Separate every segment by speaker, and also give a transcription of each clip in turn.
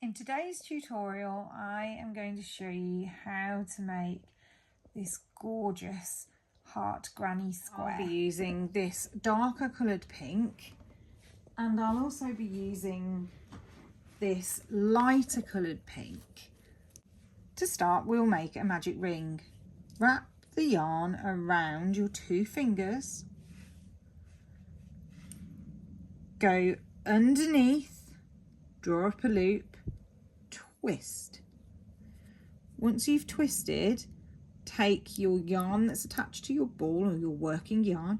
Speaker 1: In today's tutorial, I am going to show you how to make this gorgeous heart granny square. I'll be using this darker coloured pink, and I'll also be using this lighter coloured pink. To start, we'll make a magic ring. Wrap the yarn around your 2 fingers, go underneath, draw up a loop, twist. Once you've twisted, take your yarn that's attached to your ball or your working yarn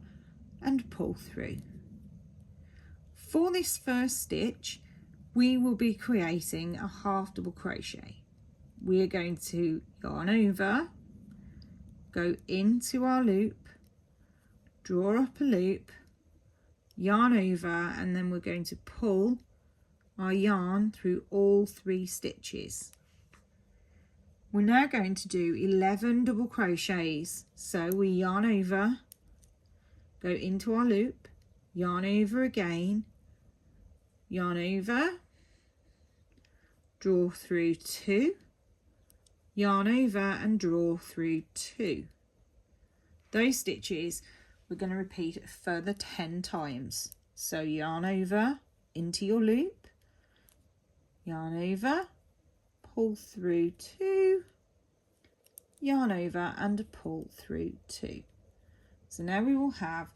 Speaker 1: and pull through. For this first stitch, we will be creating a half double crochet. We are going to yarn over, go into our loop, draw up a loop, yarn over, and then we're going to pull our yarn through all 3 stitches. We're now going to do 11 double crochets. So we yarn over, go into our loop, yarn over again, yarn over, draw through 2, yarn over and draw through 2. Those stitches we're going to repeat a further 10 times. So yarn over into your loop, yarn over, pull through 2, yarn over and pull through 2. So now we will have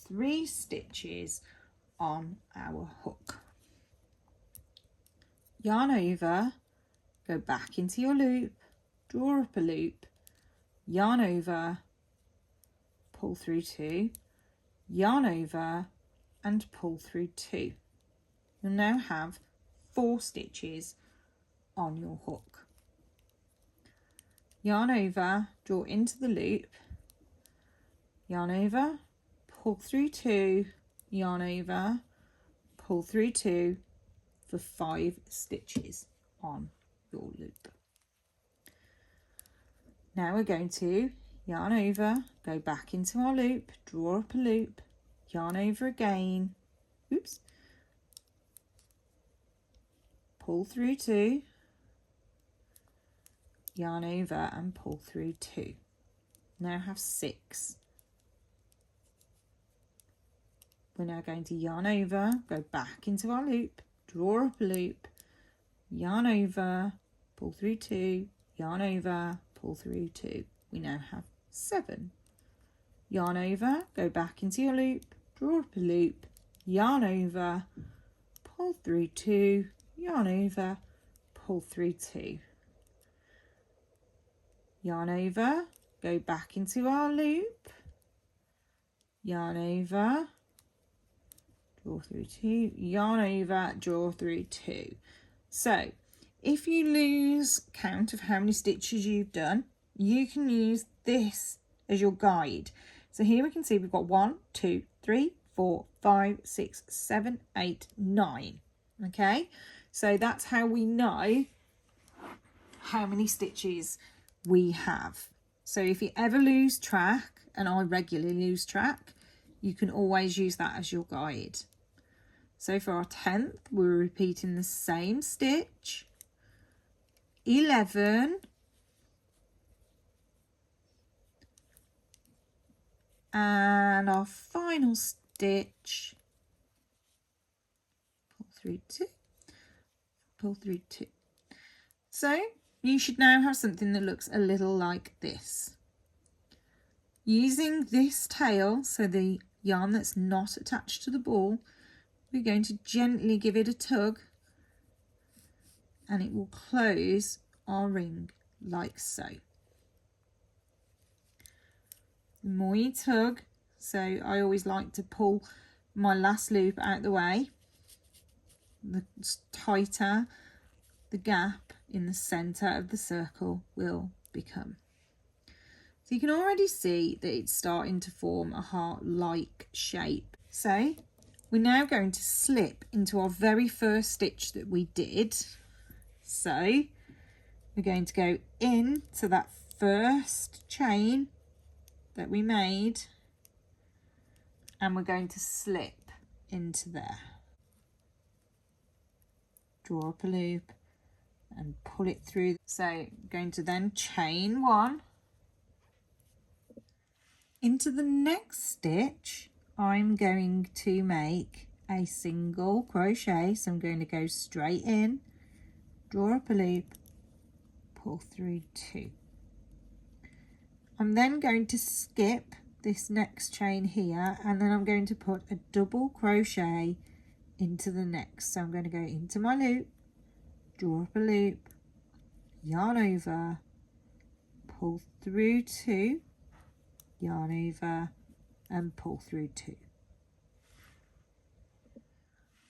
Speaker 1: 3 stitches on our hook. Yarn over, go back into your loop, draw up a loop, yarn over, pull through 2, yarn over and pull through 2. You'll now have 4 stitches on your hook. Yarn over, draw into the loop, yarn over, pull through 2, yarn over, pull through 2 for 5 stitches on your loop. Now we're going to yarn over, go back into our loop, draw up a loop, yarn over again, oops, pull through 2, yarn over and pull through 2. Now have 6. We're now going to yarn over, go back into our loop, draw up a loop, yarn over, pull through 2, yarn over, pull through 2. We now have 7. Yarn over, go back into your loop, draw up a loop, yarn over, pull through 2, yarn over, pull through 2. Yarn over, go back into our loop, yarn over, draw through 2, yarn over, draw through 2. So if you lose count of how many stitches you've done, you can use this as your guide. So here we can see we've got 1, 2, 3, 4, 5, 6, 7, 8, 9. Okay, so that's how we know how many stitches we have. So if you ever lose track, and I regularly lose track, you can always use that as your guide. So for our 10th, we're repeating the same stitch, 11, and our final stitch, pull through 2, pull through 2. So you should now have something that looks a little like this. Using this tail, so the yarn that's not attached to the ball, we're going to gently give it a tug and it will close our ring like so. The more you tug, so I always like to pull my last loop out the way, the tighter the gap in the centre of the circle will become. So you can already see that it's starting to form a heart-like shape. So we're now going to slip into our very first stitch that we did. So we're going to go into that first chain that we made and we're going to slip into there. Draw up a loop, and pull it through. So I'm going to then chain 1. Into the next stitch, I'm going to make a single crochet. So I'm going to go straight in, draw up a loop, pull through 2. I'm then going to skip this next chain here, and then I'm going to put a double crochet into the next. So I'm going to go into my loop, draw up a loop, yarn over, pull through 2, yarn over and pull through 2.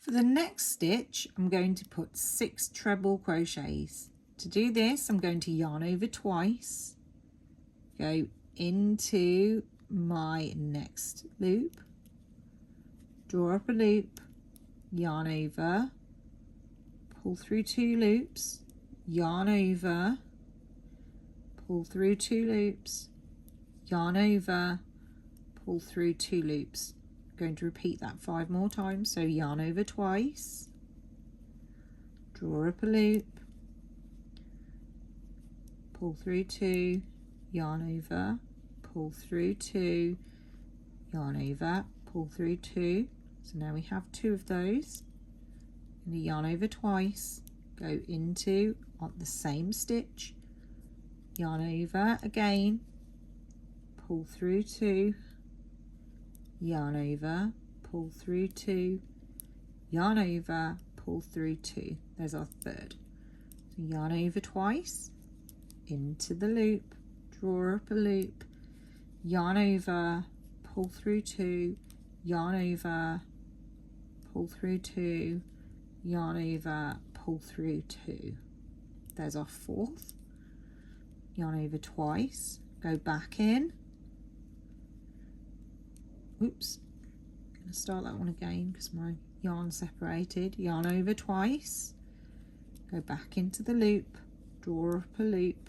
Speaker 1: For the next stitch, I'm going to put 6 treble crochets. To do this, I'm going to yarn over twice, go into my next loop, draw up a loop, yarn over, pull through 2 loops, yarn over, pull through 2 loops, yarn over, pull through 2 loops. I'm going to repeat that 5 more times. So yarn over twice, draw up a loop, pull through 2, yarn over, pull through 2, yarn over, pull through 2. So now we have 2 of those. And yarn over twice, go into on the same stitch, yarn over again, pull through 2, yarn over, pull through 2, yarn over, pull through 2. There's our third. So yarn over twice, into the loop, draw up a loop, yarn over, pull through 2, yarn over, pull through 2, yarn over, pull through 2. There's our fourth. Yarn over twice, go back in. Oops, I'm going to start that one again because my yarn separated. Yarn over twice, go back into the loop, draw up a loop,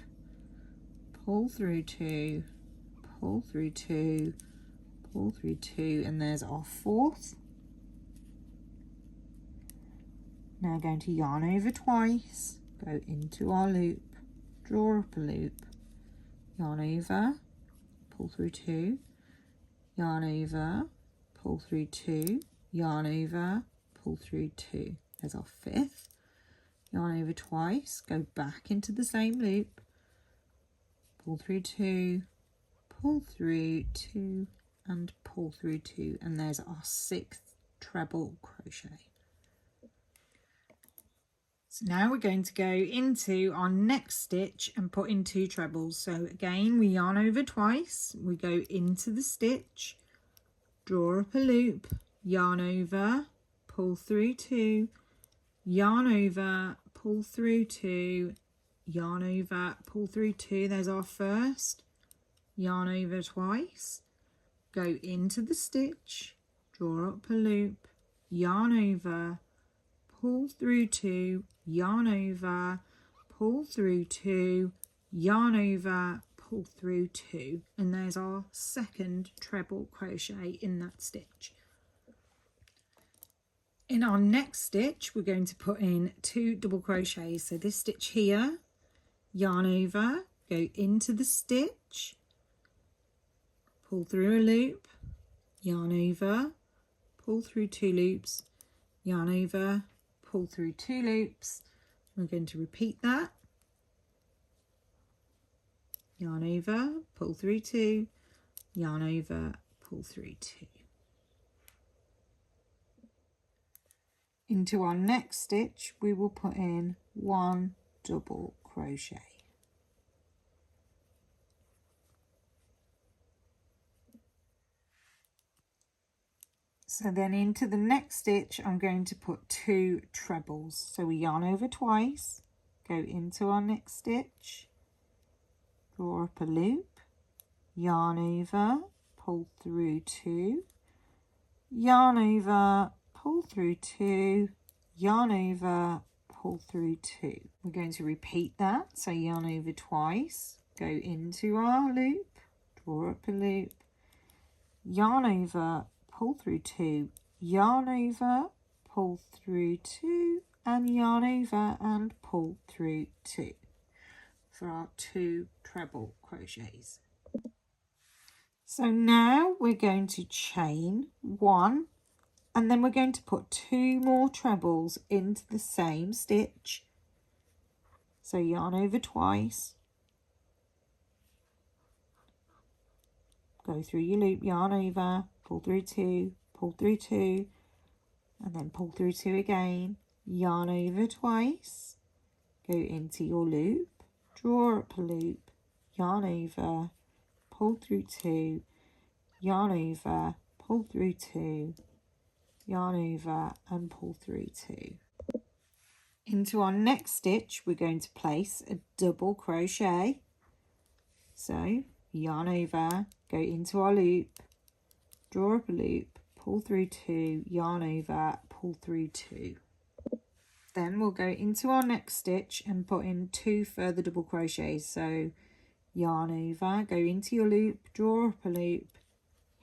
Speaker 1: pull through 2, pull through 2, pull through 2, and there's our fourth. Now going to yarn over twice, go into our loop, draw up a loop, yarn over, pull through 2, yarn over, pull through 2, yarn over, pull through 2. There's our fifth. Yarn over twice, go back into the same loop, pull through 2, pull through 2, and pull through 2, and there's our sixth treble crochet. So now we're going to go into our next stitch and put in 2 trebles. So again, we yarn over twice, we go into the stitch, draw up a loop, yarn over, pull through 2, yarn over, pull through 2, yarn over, pull through 2. There's our first. Yarn over twice, go into the stitch, draw up a loop, yarn over, pull through 2, yarn over, pull through 2, yarn over, pull through 2, and there's our second treble crochet in that stitch. In our next stitch, we're going to put in 2 double crochets. So this stitch here, yarn over, go into the stitch, pull through a loop, yarn over, pull through 2 loops, yarn over, pull through 2 loops. We're going to repeat that. Yarn over, pull through 2, yarn over, pull through 2. Into our next stitch, we will put in 1 double crochet. So then into the next stitch, I'm going to put 2 trebles. So we yarn over twice, go into our next stitch, draw up a loop, yarn over, pull through 2, yarn over, pull through 2, yarn over, pull through 2. We're going to repeat that. So yarn over twice, go into our loop, draw up a loop, yarn over, pull through 2, yarn over, pull through 2, and yarn over and pull through 2 for our 2 treble crochets. So now we're going to chain 1 and then we're going to put 2 more trebles into the same stitch. So yarn over twice, go through your loop, yarn over, pull through 2, pull through 2, and then pull through 2 again, yarn over twice, go into your loop, draw up a loop, yarn over, pull through 2, yarn over, pull through 2, yarn over and pull through 2. Into our next stitch we're going to place a double crochet. So yarn over, go into our loop, draw up a loop, pull through 2, yarn over, pull through 2. Then we'll go into our next stitch and put in 2 further double crochets. So yarn over, go into your loop, draw up a loop,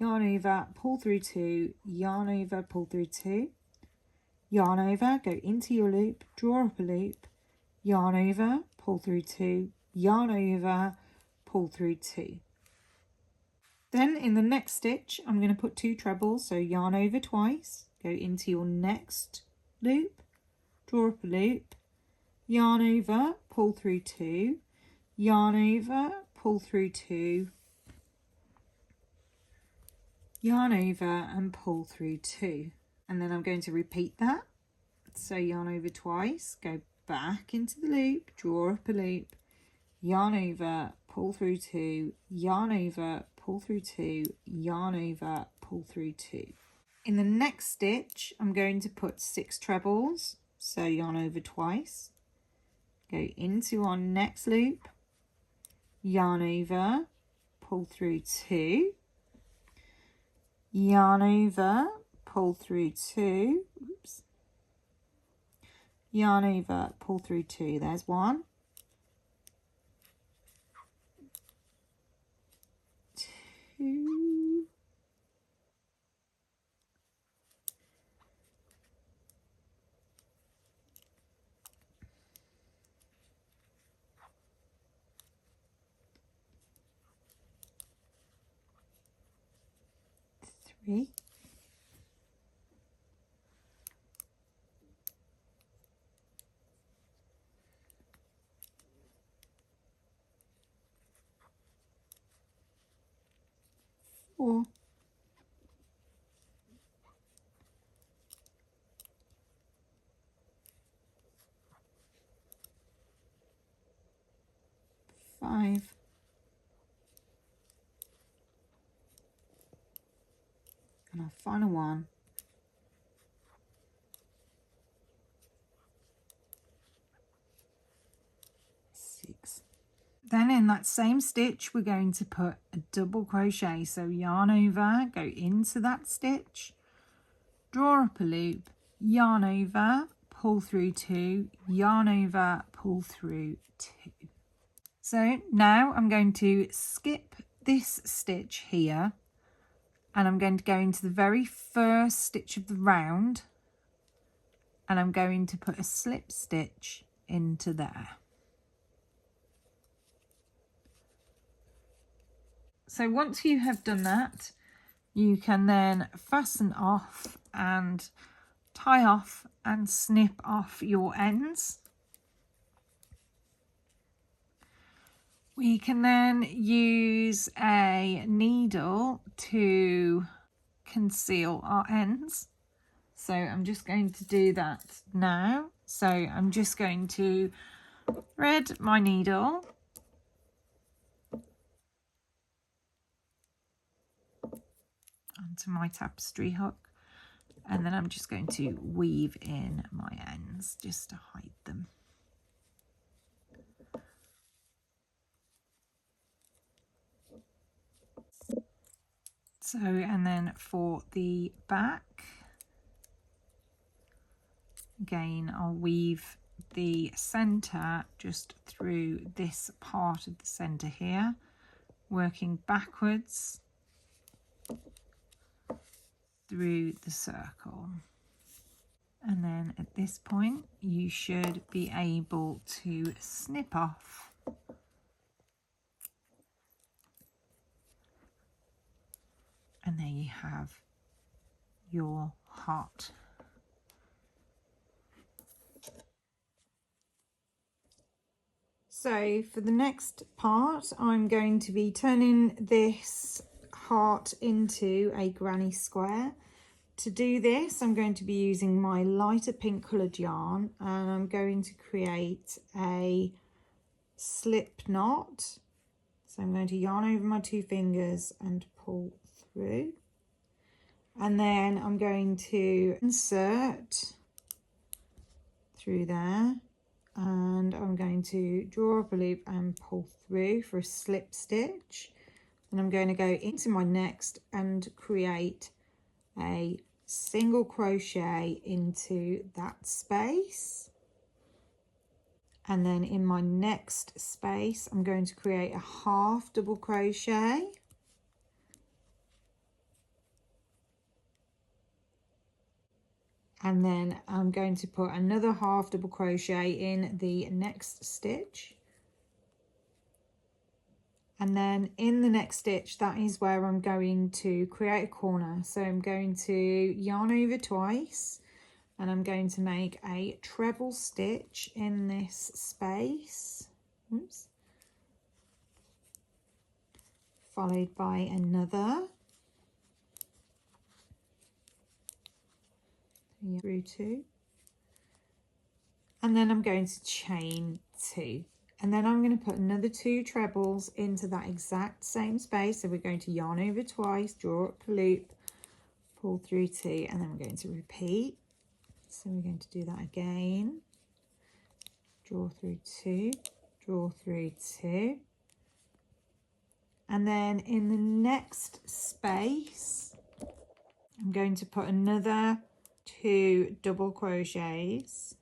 Speaker 1: yarn over, pull through 2, yarn over, pull through 2, yarn over, go into your loop, draw up a loop, yarn over, pull through 2, yarn over, pull through 2. Then in the next stitch I'm going to put 2 trebles, so yarn over twice, go into your next loop, draw up a loop, yarn over, pull through 2, yarn over, pull through 2, yarn over and pull through 2. And then I'm going to repeat that. So yarn over twice, go back into the loop, draw up a loop, yarn over, pull through 2, yarn over, pull through 2, yarn over, pull through 2. In the next stitch I'm going to put 6 trebles, so yarn over twice, go into our next loop, yarn over, pull through 2, yarn over, pull through 2, oops, yarn over, pull through 2, there's 1, 2, 3, 4, 5, and our final one, 6. Then in that same stitch we're going to put a double crochet, so yarn over, go into that stitch, draw up a loop, yarn over, pull through 2, yarn over, pull through 2. So now I'm going to skip this stitch here and I'm going to go into the very first stitch of the round and I'm going to put a slip stitch into there. So once you have done that, you can then fasten off and tie off and snip off your ends. We can then use a needle to conceal our ends. So I'm just going to do that now. So I'm just going to thread my needle onto my tapestry hook, and then I'm just going to weave in my ends just to hide them. So, and then for the back, again, I'll weave the centre just through this part of the centre here, working backwards through the circle. And then at this point you should be able to snip off and there you have your heart. So for the next part I'm going to be turning this heart into a granny square. To do this I'm going to be using my lighter pink coloured yarn and I'm going to create a slip knot. So I'm going to yarn over my 2 fingers and pull through, and then I'm going to insert through there and I'm going to draw up a loop and pull through for a slip stitch. And I'm going to go into my next and create a single crochet into that space, and then in my next space I'm going to create a half double crochet, and then I'm going to put another half double crochet in the next stitch, and then in the next stitch that is where I'm going to create a corner. So I'm going to yarn over twice and I'm going to make a treble stitch in this space. Oops. Followed by another through 2, and then I'm going to chain 2, and then I'm going to put another 2 trebles into that exact same space. So we're going to yarn over twice, draw up a loop, pull through 2, and then we're going to repeat. So we're going to do that again, draw through 2, draw through 2, and then in the next space I'm going to put another 2 double crochets,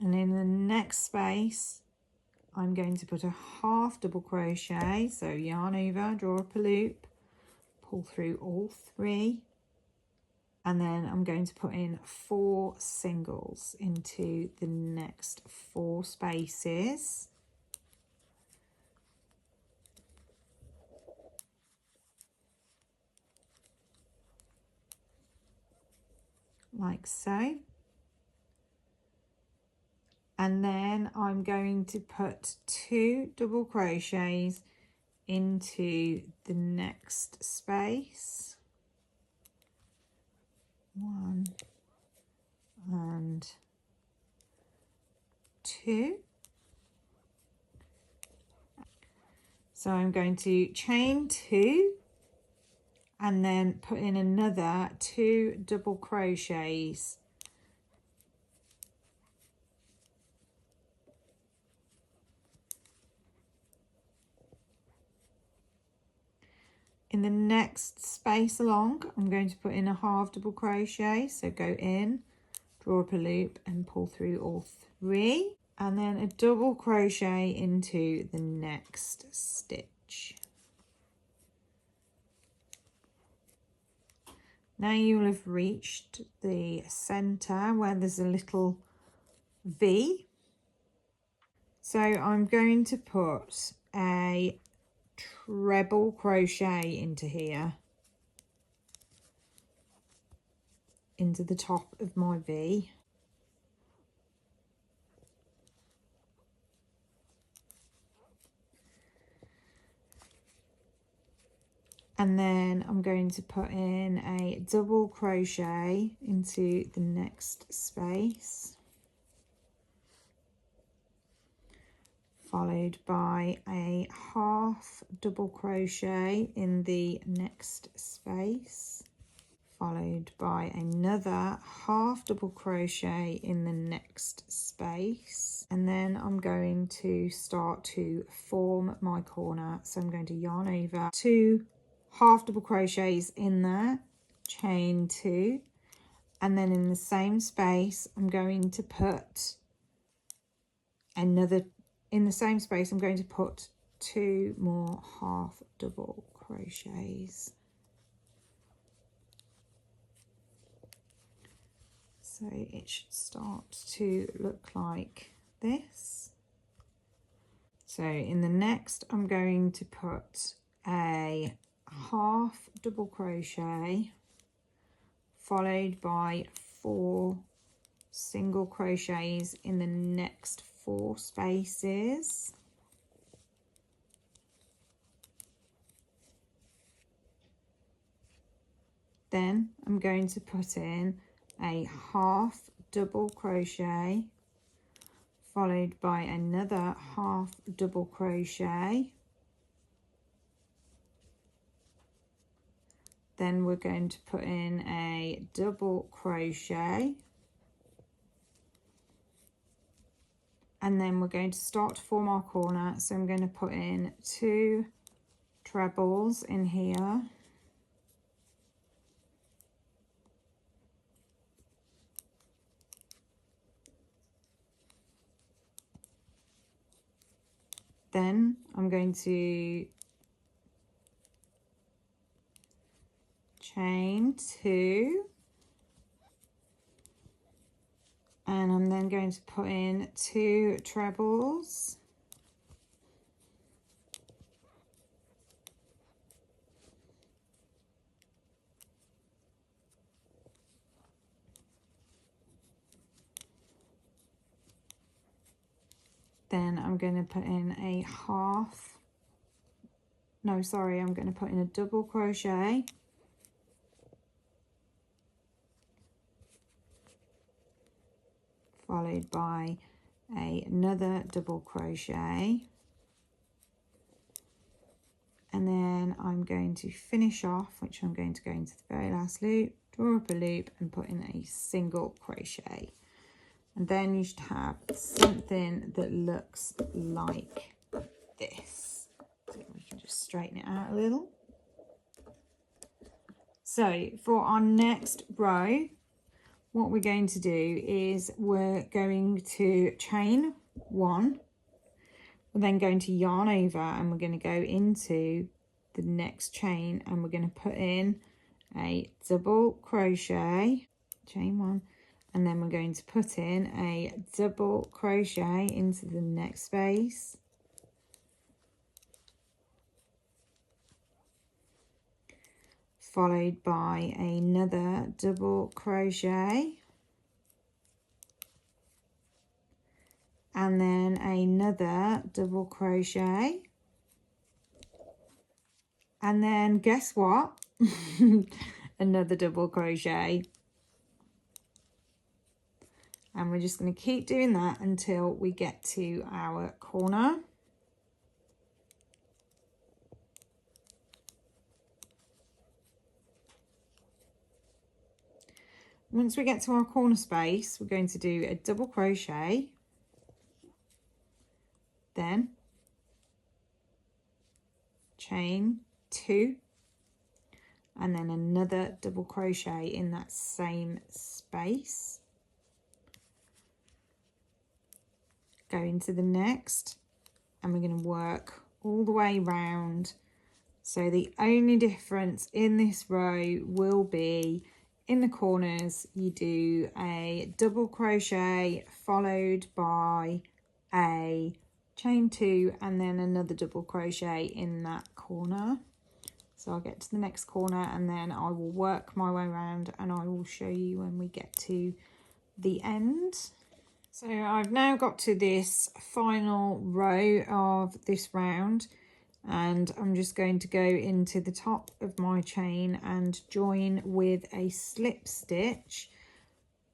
Speaker 1: and in the next space I'm going to put a half double crochet. So yarn over, draw up a loop, pull through all 3, and then I'm going to put in 4 singles into the next 4 spaces. Like so. And then I'm going to put 2 double crochets into the next space. 1 and 2. So I'm going to chain 2 and then put in another 2 double crochets in the next space along. I'm going to put in a half double crochet, so go in, draw up a loop and pull through all 3, and then a double crochet into the next stitch. Now you will have reached the center where there's a little V. So I'm going to put a treble crochet into here, into the top of my V. And then I'm going to put in a double crochet into the next space, followed by a half double crochet in the next space, followed by another half double crochet in the next space, and then I'm going to start to form my corner. So I'm going to yarn over 2 half double crochets in there, chain 2, and then in the same space I'm going to put another in the same space I'm going to put 2 more half double crochets. So it should start to look like this. So in the next I'm going to put a half double crochet followed by 4 single crochets in the next 4 spaces. Then I'm going to put in a half double crochet followed by another half double crochet. Then we're going to put in a double crochet, and then we're going to start to form our corner. So I'm going to put in 2 trebles in here, then I'm going to chain 2, and I'm then going to put in 2 trebles, then I'm going to put in a I'm going to put in a double crochet, followed by another double crochet, and then I'm going to finish off, which I'm going to go into the very last loop, draw up a loop and put in a single crochet, and then you should have something that looks like this. So we can just straighten it out a little. So for our next row, what we're going to do is we're going to chain 1, we're then going to yarn over and we're going to go into the next chain and we're going to put in a double crochet, chain 1, and then we're going to put in a double crochet into the next space, followed by another double crochet, and then another double crochet, and then guess what? Another double crochet. And we're just going to keep doing that until we get to our corner. Once we get to our corner space, we're going to do a double crochet, then chain 2, and then another double crochet in that same space. Go into the next, and we're going to work all the way round. So the only difference in this row will be in the corners you do a double crochet followed by a chain 2 and then another double crochet in that corner. So I'll get to the next corner and then I will work my way around and I will show you when we get to the end. So I've now got to this final row of this round, and I'm just going to go into the top of my chain and join with a slip stitch,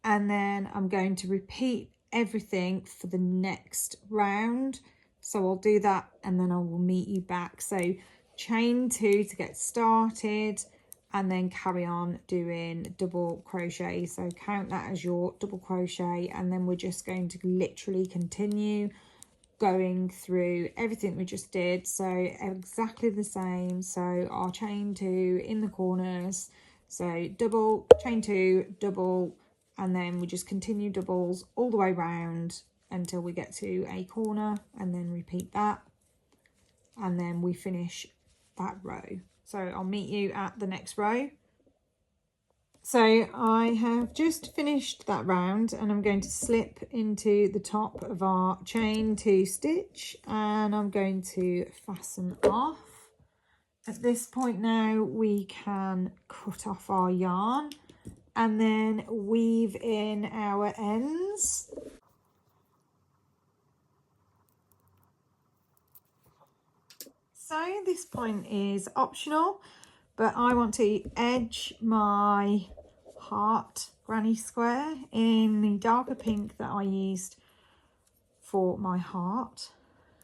Speaker 1: and then I'm going to repeat everything for the next round. So I'll do that and then I will meet you back. So chain 2 to get started, and then carry on doing double crochet. So count that as your double crochet, and then we're just going to literally continue going through everything we just did. So exactly the same. So our chain 2 in the corners, so double, chain 2, double, and then we just continue doubles all the way round until we get to a corner, and then repeat that, and then we finish that row. So I'll meet you at the next row. So I have just finished that round, and I'm going to slip into the top of our chain 2 stitch, and I'm going to fasten off. At this point now we can cut off our yarn and then weave in our ends. So this point is optional, but I want to edge my heart granny square in the darker pink that I used for my heart.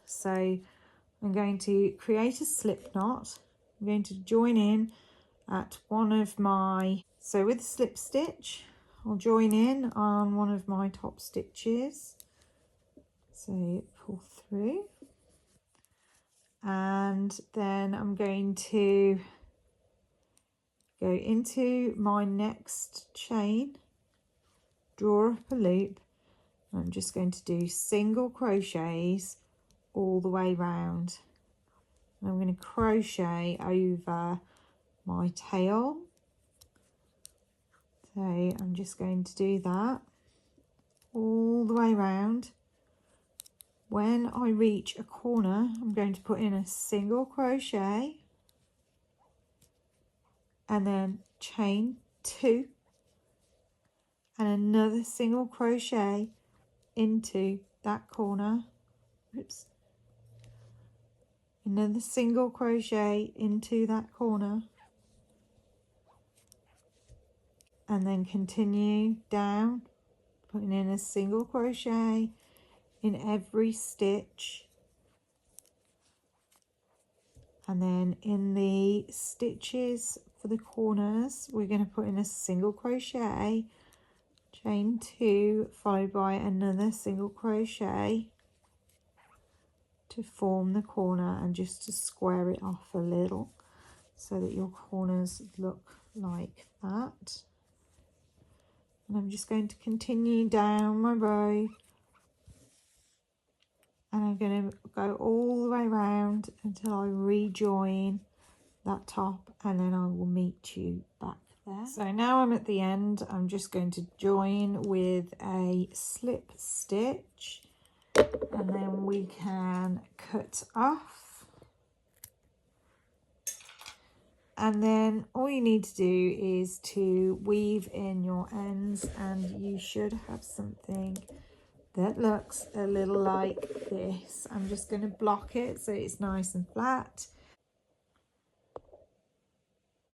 Speaker 1: So I'm going to create a slip knot. I'm going to join in at one of my, so with a slip stitch, I'll join in on one of my top stitches. So pull through, and then I'm going to go into my next chain, draw up a loop, and I'm just going to do single crochets all the way round. And I'm going to crochet over my tail. So I'm just going to do that all the way around. When I reach a corner, I'm going to put in a single crochet and then chain 2 and another single crochet into that corner. Oops. Another single crochet into that corner, and then continue down, putting in a single crochet in every stitch, and then in the stitches for the corners we're going to put in a single crochet, chain 2 followed by another single crochet to form the corner and just to square it off a little so that your corners look like that. And I'm just going to continue down my row, and I'm going to go all the way around until I rejoin that top, and then I will meet you back there. So now I'm at the end. I'm just going to join with a slip stitch, and then we can cut off. And then all you need to do is to weave in your ends, and you should have something that looks a little like this. I'm just going to block it so it's nice and flat,